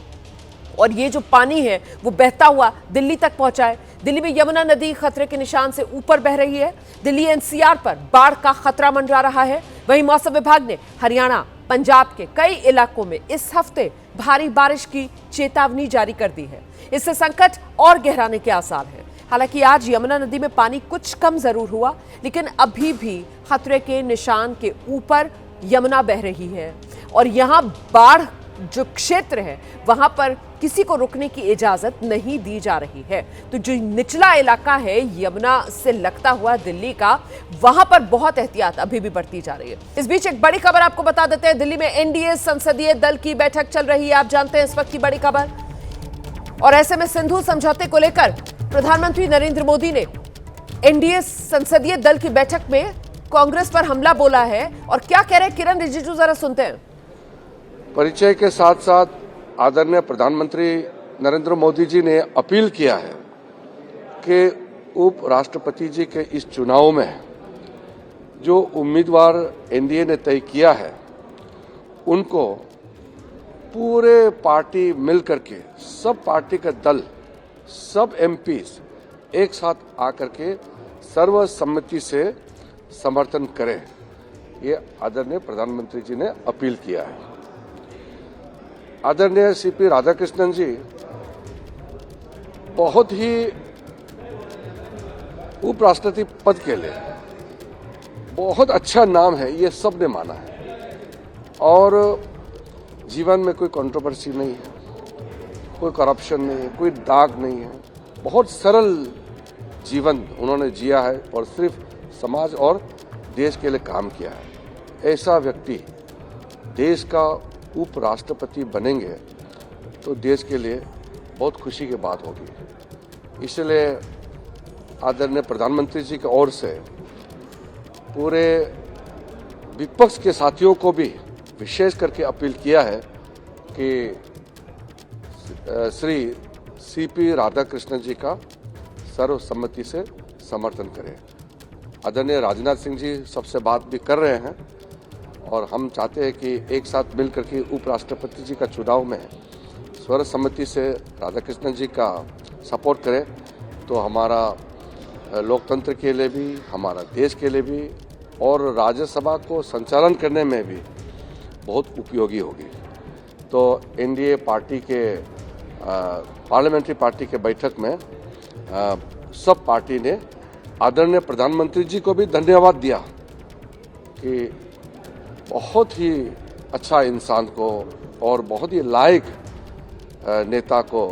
और ये जो पानी है वो बहता हुआ दिल्ली तक पहुंचा है। दिल्ली में यमुना नदी खतरे के निशान से ऊपर बह रही है। दिल्ली एनसीआर पर बाढ़ का खतरा मंडरा रहा है। वहीं मौसम विभाग ने हरियाणा, पंजाब के कई इलाकों में इस हफ्ते भारी बारिश की चेतावनी जारी कर दी है। इससे संकट और गहराने के आसार हैं। हालांकि आज यमुना नदी में पानी कुछ कम जरूर हुआ, लेकिन अभी भी खतरे के निशान के ऊपर यमुना बह रही है और यहां बाढ़ जो क्षेत्र है वहां पर किसी को रुकने की इजाजत नहीं दी जा रही है। तो जो निचला इलाका है यमुना से लगता हुआ दिल्ली का, वहां पर बहुत एहतियात अभी भी बरती जा रही है। इस बीच एक बड़ी खबर आपको बता देते हैं, दिल्ली में एनडीए संसदीय दल की बैठक चल रही है। आप जानते हैं इस वक्त की बड़ी खबर, और ऐसे में सिंधु समझौते को लेकर प्रधानमंत्री नरेंद्र मोदी ने एनडीए संसदीय दल की बैठक में कांग्रेस पर हमला बोला है। और क्या कह रहे हैं किरण रिजिजू, जरा सुनते हैं। परिचय के साथ साथ आदरणीय प्रधानमंत्री नरेंद्र मोदी जी ने अपील किया है कि उपराष्ट्रपति जी के इस चुनाव में जो उम्मीदवार एनडीए ने तय किया है उनको पूरे पार्टी मिलकर के, सब पार्टी का दल, सब एमपीज एक साथ आकर के सर्वसम्मति से समर्थन करें। ये आदरणीय प्रधानमंत्री जी ने अपील किया है। आदरणीय सीपी राधाकृष्णन जी बहुत ही उपराष्ट्रपति पद के लिए बहुत अच्छा नाम है, ये सब ने माना है। और जीवन में कोई कंट्रोवर्सी नहीं है, कोई करप्शन नहीं है, कोई दाग नहीं है, बहुत सरल जीवन उन्होंने जिया है और सिर्फ समाज और देश के लिए काम किया है। ऐसा व्यक्ति देश का उपराष्ट्रपति बनेंगे तो देश के लिए बहुत खुशी की बात होगी। इसलिए आदरणीय प्रधानमंत्री जी की ओर से पूरे विपक्ष के साथियों को भी विशेष करके अपील किया है कि श्री सीपी राधाकृष्णन जी का सर्वसम्मति से समर्थन करें। आदरणीय राजनाथ सिंह जी सबसे बात भी कर रहे हैं और हम चाहते हैं कि एक साथ मिलकर के उपराष्ट्रपति जी का चुनाव में सर्वसम्मति से राधाकृष्णन जी का सपोर्ट करें तो हमारा लोकतंत्र के लिए भी, हमारा देश के लिए भी और राज्यसभा को संचालन करने में भी बहुत उपयोगी होगी। तो एनडीए पार्टी के पार्लियामेंट्री पार्टी के बैठक में सब पार्टी ने आदरणीय प्रधानमंत्री जी को भी धन्यवाद दिया कि बहुत ही अच्छा इंसान को और बहुत ही लायक नेता को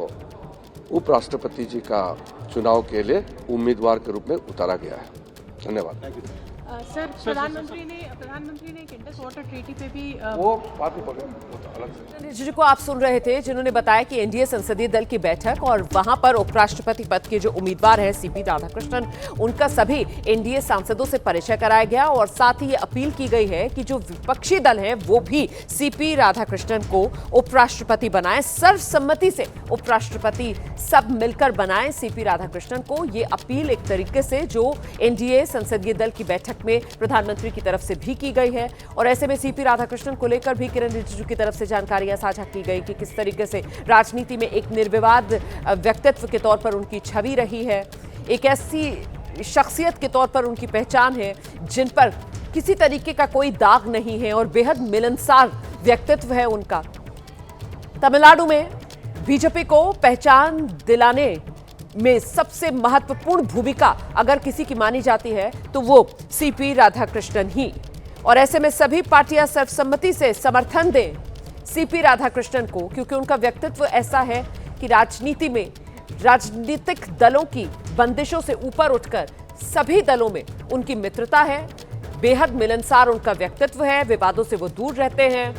उपराष्ट्रपति जी का चुनाव के लिए उम्मीदवार के रूप में उतारा गया है। धन्यवाद। सर, प्रधानमंत्री ने एक इंडस वाटर ट्रीटी पे भी वो बात ही बोले, वो तो अलग से। रिजिजू को आप सुन रहे थे, जिन्होंने बताया कि एनडीए संसदीय दल की बैठक और वहां पर उपराष्ट्रपति पद के जो उम्मीदवार हैं सीपी राधाकृष्णन, उनका सभी एनडीए सांसदों से परिचय कराया गया और साथ ही ये अपील की गई है कि जो विपक्षी दल हैं वो भी सीपी राधाकृष्णन को उपराष्ट्रपति बनाएं, सर्वसम्मति से उपराष्ट्रपति सब मिलकर बनाएं सीपी राधाकृष्णन को। ये अपील एक तरीके से जो एनडीए संसदीय दल की बैठक में प्रधानमंत्री की तरफ से भी की गई है। और ऐसे में सीपी राधाकृष्णन को लेकर भी किरण रिजिजू की तरफ से जानकारियां साझा की गई कि किस तरीके से राजनीति में एक निर्विवाद व्यक्तित्व के तौर पर उनकी छवि रही है, एक ऐसी शख्सियत के तौर पर उनकी पहचान है जिन पर किसी तरीके का कोई दाग नहीं है और बेहद मिलनसार व्यक्तित्व है उनका। तमिलनाडु में बीजेपी को पहचान दिलाने में सबसे महत्वपूर्ण भूमिका अगर किसी की मानी जाती है तो वो सीपी राधाकृष्णन ही। और ऐसे में सभी पार्टियां सर्वसम्मति से समर्थन दें सीपी राधाकृष्णन को, क्योंकि उनका व्यक्तित्व ऐसा है कि राजनीति में राजनीतिक दलों की बंदिशों से ऊपर उठकर सभी दलों में उनकी मित्रता है, बेहद मिलनसार उनका व्यक्तित्व है, विवादों से वो दूर रहते हैं।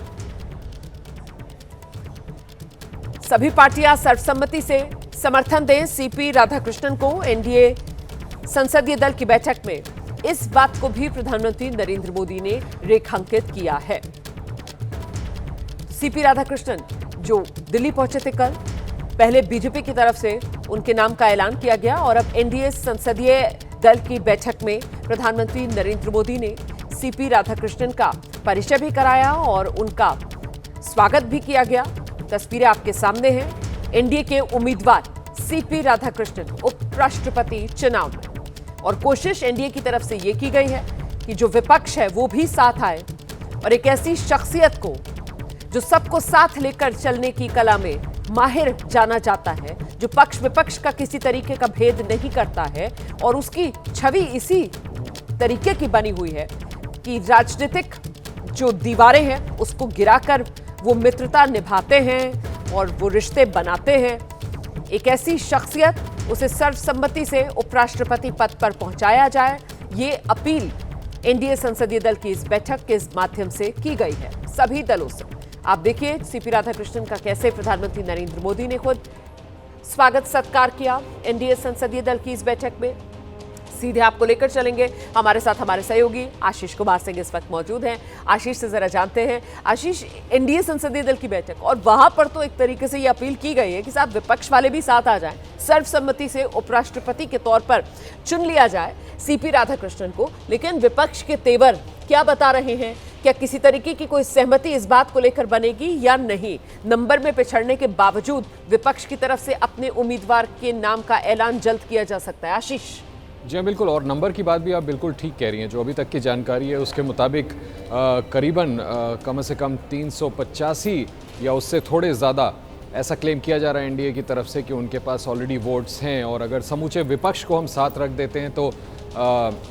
सभी पार्टियां सर्वसम्मति से समर्थन दें सीपी राधाकृष्णन को एनडीए संसदीय दल की बैठक में। इस बात को भी प्रधानमंत्री नरेंद्र मोदी ने रेखांकित किया है। सीपी राधाकृष्णन जो दिल्ली पहुंचे थे कल, पहले बीजेपी की तरफ से उनके नाम का ऐलान किया गया और अब एनडीए संसदीय दल की बैठक में प्रधानमंत्री नरेंद्र मोदी ने सीपी राधाकृष्णन का परिचय भी कराया और उनका स्वागत भी किया गया। तस्वीरें आपके सामने हैं, एनडीए के उम्मीदवार सीपी राधाकृष्णन उपराष्ट्रपति चुनाव में। और कोशिश एनडीए की तरफ से यह की गई है कि जो विपक्ष है वो भी साथ आए और एक ऐसी शख्सियत को जो सबको साथ लेकर चलने की कला में माहिर जाना जाता है, जो पक्ष विपक्ष का किसी तरीके का भेद नहीं करता है और उसकी छवि इसी तरीके की बनी हुई है कि राजनीतिक जो दीवारें हैं उसको गिराकर वो मित्रता निभाते हैं और वो रिश्ते बनाते हैं। एक ऐसी शख्सियत, उसे सर्वसम्मति से उपराष्ट्रपति पद पर पहुंचाया जाए, ये अपील एनडीए संसदीय दल की इस बैठक के माध्यम से की गई है सभी दलों से। आप देखिए सीपी राधाकृष्णन का कैसे प्रधानमंत्री नरेंद्र मोदी ने खुद स्वागत सत्कार किया एनडीए संसदीय दल की इस बैठक में। सीधे आपको लेकर चलेंगे, हमारे साथ हमारे सहयोगी आशीष कुमार सिंह इस वक्त मौजूद हैं। आशीष से जरा जानते हैं, आशीष, एनडीए संसदीय दल की बैठक और वहां पर तो एक तरीके से ये अपील की गई है कि साहब विपक्ष वाले भी साथ आ जाएं, सर्वसम्मति से उपराष्ट्रपति के तौर पर चुन लिया जाए सीपी राधाकृष्णन को, लेकिन विपक्ष के तेवर क्या बता रहे हैं? क्या किसी तरीके की कोई सहमति इस बात को लेकर बनेगी या नहीं? नंबर में पिछड़ने के बावजूद विपक्ष की तरफ से अपने उम्मीदवार के नाम का ऐलान जल्द किया जा सकता है। आशीष जी हाँ, बिल्कुल, और नंबर की बात भी आप बिल्कुल ठीक कह रही हैं। जो अभी तक की जानकारी है उसके मुताबिक करीबन कम से कम 385 या उससे थोड़े ज़्यादा ऐसा क्लेम किया जा रहा है एनडीए की तरफ से कि उनके पास ऑलरेडी वोट्स हैं। और अगर समूचे विपक्ष को हम साथ रख देते हैं तो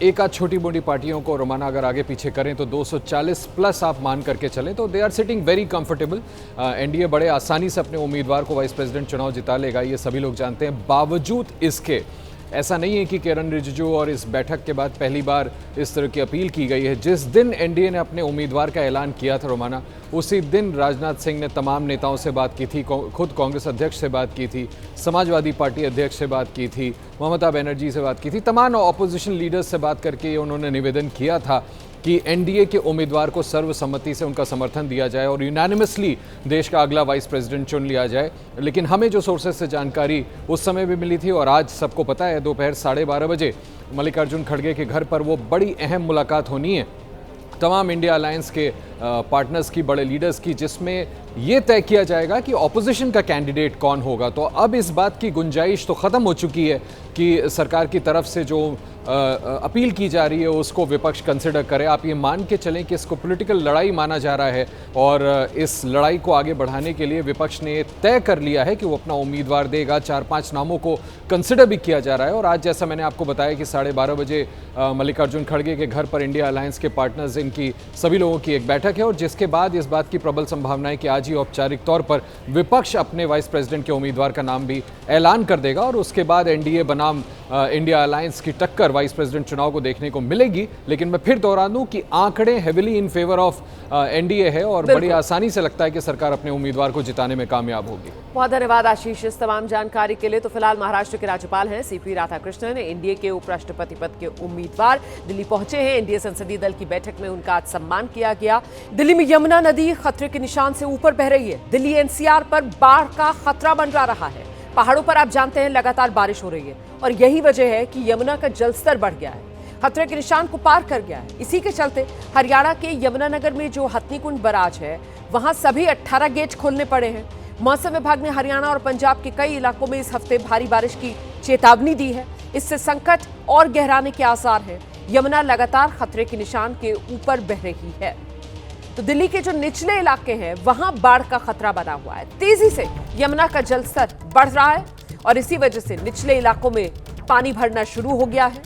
एक आध छोटी मोटी पार्टियों को रोमाना अगर आगे पीछे करें तो 240 प्लस आप मान करके चलें तो they are sitting very comfortable. NDA बड़े आसानी से अपने उम्मीदवार को वाइस प्रेसिडेंट चुनाव जिता लेगा, ये सभी लोग जानते हैं। बावजूद इसके ऐसा नहीं है कि किरण रिजिजू और इस बैठक के बाद पहली बार इस तरह की अपील की गई है। जिस दिन एनडीए ने अपने उम्मीदवार का ऐलान किया था रोमाना, उसी दिन राजनाथ सिंह ने तमाम नेताओं से बात की थी, खुद कांग्रेस अध्यक्ष से बात की थी, समाजवादी पार्टी अध्यक्ष से बात की थी, ममता बनर्जी से बात की थी, तमाम ऑपोजिशन लीडर्स से बात करके उन्होंने निवेदन किया था कि एनडीए के उम्मीदवार को सर्वसम्मति से उनका समर्थन दिया जाए और यूनानिमसली देश का अगला वाइस प्रेसिडेंट चुन लिया जाए। लेकिन हमें जो सोर्सेज से जानकारी उस समय भी मिली थी और आज सबको पता है, दोपहर 12:30 बजे मल्लिकार्जुन खड़गे के घर पर वो बड़ी अहम मुलाकात होनी है तमाम इंडिया अलायंस के पार्टनर्स की, बड़े लीडर्स की, जिसमें ये तय किया जाएगा कि ऑपोजिशन का कैंडिडेट कौन होगा। तो अब इस बात की गुंजाइश तो ख़त्म हो चुकी है कि सरकार की तरफ से जो अपील की जा रही है उसको विपक्ष कंसिडर करे। आप ये मान के चलें कि इसको पॉलिटिकल लड़ाई माना जा रहा है और इस लड़ाई को आगे बढ़ाने के लिए विपक्ष ने तय कर लिया है कि वो अपना उम्मीदवार देगा। 4-5 नामों को कंसिडर भी किया जा रहा है। और आज जैसा मैंने आपको बताया कि 12:30 बजे मल्लिकार्जुन खड़गे के घर पर इंडिया अलायंस के पार्टनर्स, इनकी सभी लोगों की एक बैठक है और जिसके बाद इस बात की प्रबल संभावना है कि आज ही औपचारिक तौर पर विपक्ष अपने वाइस प्रेसिडेंट के उम्मीदवार का नाम भी ऐलान कर देगा और उसके बाद एनडीए बनाम इंडिया अलायंस की टक्कर वाइस प्रेसिडेंट चुनाव को देखने को मिलेगी। लेकिन मैं फिर दोहरा दूं कि आंकड़े heavily in favour of NDA है और बड़ी आसानी से लगता है कि सरकार अपने उम्मीदवार को जिताने में कामयाब होगी। बहुत धन्यवाद आशीष इस तमाम जानकारी के लिए। तो फिलहाल महाराष्ट्र के राज्यपाल हैं सीपी राधाकृष्णन, एनडीए के उपराष्ट्रपति पद के उम्मीदवार दिल्ली पहुंचे हैं। एनडीए संसदीय दल की बैठक में उनका आज सम्मान किया गया। दिल्ली में यमुना नदी खतरे के निशान से ऊपर बह रही है। दिल्ली एनसीआर पर बाढ़ का खतरा मंडरा रहा है। पहाड़ों पर आप जानते हैं लगातार बारिश हो रही है और यही वजह है कि यमुना का जलस्तर बढ़ गया है, खतरे के निशान को पार कर गया है। इसी के चलते हरियाणा के यमुनानगर में जो हथनीकुंड बराज है वहां सभी 18 गेट खोलने पड़े हैं। मौसम विभाग ने हरियाणा और पंजाब के कई इलाकों में इस हफ्ते भारी बारिश की चेतावनी दी है। इससे संकट और गहराने के आसार हैं। यमुना लगातार खतरे के निशान के ऊपर बह रही है। तो दिल्ली के जो निचले इलाके हैं वहां बाढ़ का खतरा बना हुआ है। तेजी से यमुना का जलस्तर बढ़ रहा है और इसी वजह से निचले इलाकों में पानी भरना शुरू हो गया है।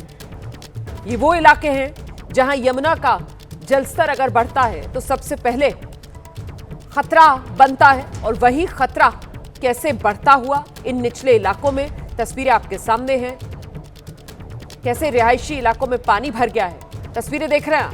ये वो इलाके हैं जहां यमुना का जलस्तर अगर बढ़ता है तो सबसे पहले खतरा बनता है और वही खतरा कैसे बढ़ता हुआ इन निचले इलाकों में, तस्वीरें आपके सामने हैं। कैसे रिहायशी इलाकों में पानी भर गया है, तस्वीरें देख रहे हैं आप।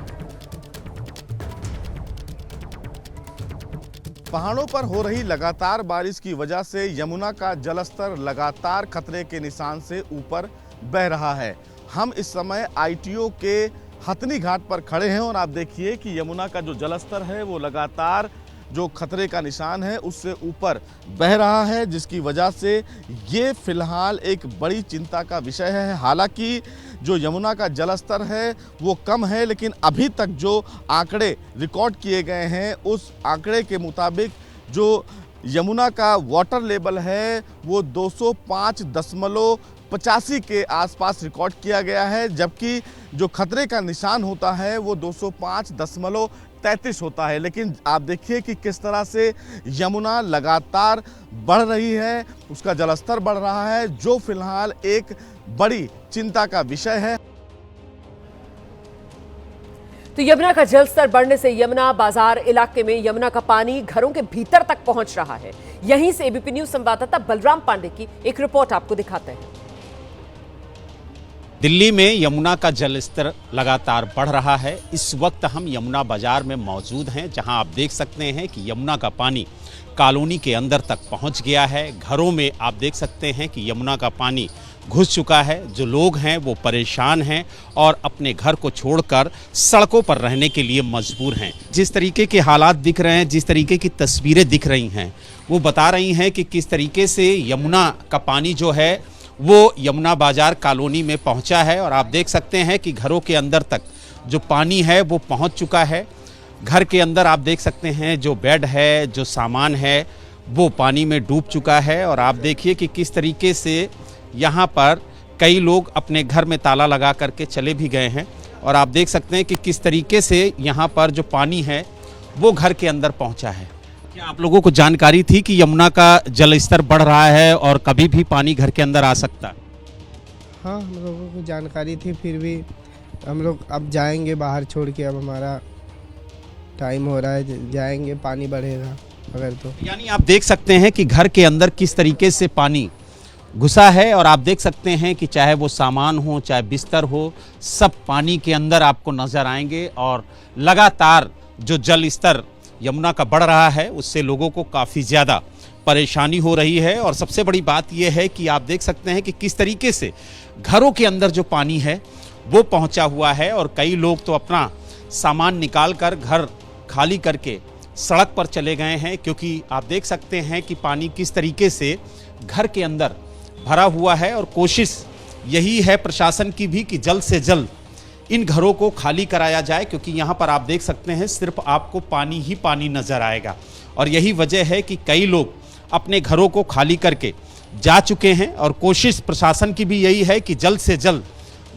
पहाड़ों पर हो रही लगातार बारिश की वजह से यमुना का जलस्तर लगातार खतरे के निशान से ऊपर बह रहा है। हम इस समय आईटीओ के हथनी घाट पर खड़े हैं और आप देखिए कि यमुना का जो जलस्तर है वो लगातार जो खतरे का निशान है उससे ऊपर बह रहा है, जिसकी वजह से ये फिलहाल एक बड़ी चिंता का विषय है। हालांकि जो यमुना का जलस्तर है वो कम है, लेकिन अभी तक जो आंकड़े रिकॉर्ड किए गए हैं उस आंकड़े के मुताबिक जो यमुना का वाटर लेवल है वो 205.85 के आसपास रिकॉर्ड किया गया है, जबकि जो खतरे का निशान होता है वो 205.33 होता है। लेकिन आप देखिए कि किस तरह से यमुना लगातार बढ़ रही है, उसका जलस्तर बढ़ रहा है, जो फिलहाल एक बड़ी चिंता का विषय है। तो यमुना का जल स्तर बढ़ने से यमुना बाजार इलाके में यमुना का पानी घरों के भीतर तक पहुंच रहा है। यहीं से एबीपी न्यूज संवाददाता बलराम पांडे की एक रिपोर्ट आपको दिखाते हैं। दिल्ली में यमुना का जल स्तर लगातार बढ़ रहा है। इस वक्त हम यमुना बाजार में मौजूद हैं, जहां आप देख सकते हैं कि यमुना का पानी कॉलोनी के अंदर तक पहुंच गया है। घरों में आप देख सकते हैं कि यमुना का पानी घुस चुका है। जो लोग हैं वो परेशान हैं और अपने घर को छोड़कर सड़कों पर रहने के लिए मजबूर हैं। जिस तरीके के हालात दिख रहे हैं, जिस तरीके की तस्वीरें दिख रही हैं, वो बता रही हैं कि किस तरीके से यमुना का पानी जो है वो यमुना बाजार कॉलोनी में पहुंचा है। और आप देख सकते हैं कि घरों के अंदर तक जो पानी है वो पहुंच चुका है। घर के अंदर आप देख सकते हैं जो बेड है, जो सामान है, वो पानी में डूब चुका है। और आप देखिए कि किस तरीके से यहाँ पर कई लोग अपने घर में ताला लगा करके चले भी गए हैं। और आप देख सकते हैं कि किस तरीके से यहाँ पर जो पानी है वो घर के अंदर पहुँचा है। क्या आप लोगों को जानकारी थी कि यमुना का जल स्तर बढ़ रहा है और कभी भी पानी घर के अंदर आ सकता है? हाँ, हम लोगों को जानकारी थी, फिर भी हम लोग अब जाएंगे बाहर छोड़ के। अब हमारा टाइम हो रहा है, जाएंगे, पानी बढ़ेगा अगर तो। यानी आप देख सकते हैं कि घर के अंदर किस तरीके से पानी घुसा है। और आप देख सकते हैं कि चाहे वो सामान हो, चाहे बिस्तर हो, सब पानी के अंदर आपको नजर आएंगे। और लगातार जो जल स्तर यमुना का बढ़ रहा है उससे लोगों को काफ़ी ज़्यादा परेशानी हो रही है। और सबसे बड़ी बात यह है कि आप देख सकते हैं कि किस तरीके से घरों के अंदर जो पानी है वो पहुंचा हुआ है। और कई लोग तो अपना सामान निकाल कर घर खाली करके सड़क पर चले गए हैं, क्योंकि आप देख सकते हैं कि पानी किस तरीके से घर के अंदर भरा हुआ है। और कोशिश यही है प्रशासन की भी कि जल्द से जल्द इन घरों को खाली कराया जाए, क्योंकि यहाँ पर आप देख सकते हैं सिर्फ आपको पानी ही पानी नजर आएगा। और यही वजह है कि कई लोग अपने घरों को खाली करके जा चुके हैं। और कोशिश प्रशासन की भी यही है कि जल्द से जल्द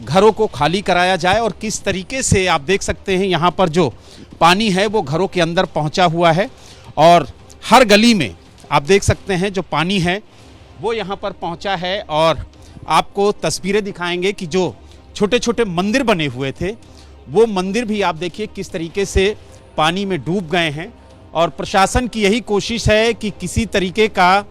घरों को खाली कराया जाए। और किस तरीके से आप देख सकते हैं यहाँ पर जो पानी है वो घरों के अंदर पहुँचा हुआ है। और हर गली में आप देख सकते हैं जो पानी है वो यहाँ पर पहुँचा है। और आपको तस्वीरें दिखाएंगे कि जो छोटे छोटे मंदिर बने हुए थे वो मंदिर भी आप देखिए किस तरीके से पानी में डूब गए हैं। और प्रशासन की यही कोशिश है कि किसी तरीके का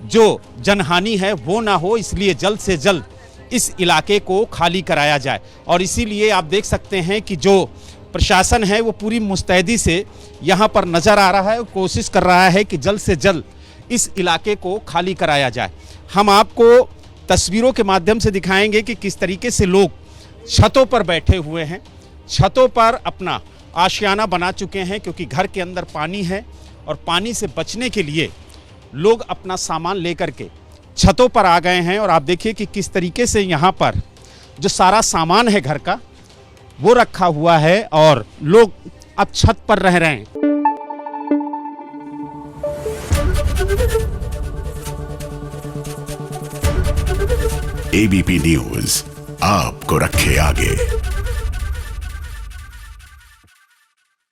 जो जनहानि है वो ना हो, इसलिए जल्द से जल्द इस इलाके को खाली कराया जाए। और इसीलिए आप देख सकते हैं कि जो प्रशासन है वो पूरी मुस्तैदी से यहाँ पर नज़र आ रहा है, कोशिश कर रहा है कि जल्द से जल्द इस इलाके को खाली कराया जाए। हम आपको तस्वीरों के माध्यम से दिखाएंगे कि किस तरीके से लोग छतों पर बैठे हुए हैं, छतों पर अपना आशियाना बना चुके हैं, क्योंकि घर के अंदर पानी है। और पानी से बचने के लिए लोग अपना सामान लेकर के छतों पर आ गए हैं। और आप देखिए कि किस तरीके से यहाँ पर जो सारा सामान है घर का वो रखा हुआ है और लोग अब छत पर रह रहे हैं। एबीपी न्यूज आपको रखे आगे।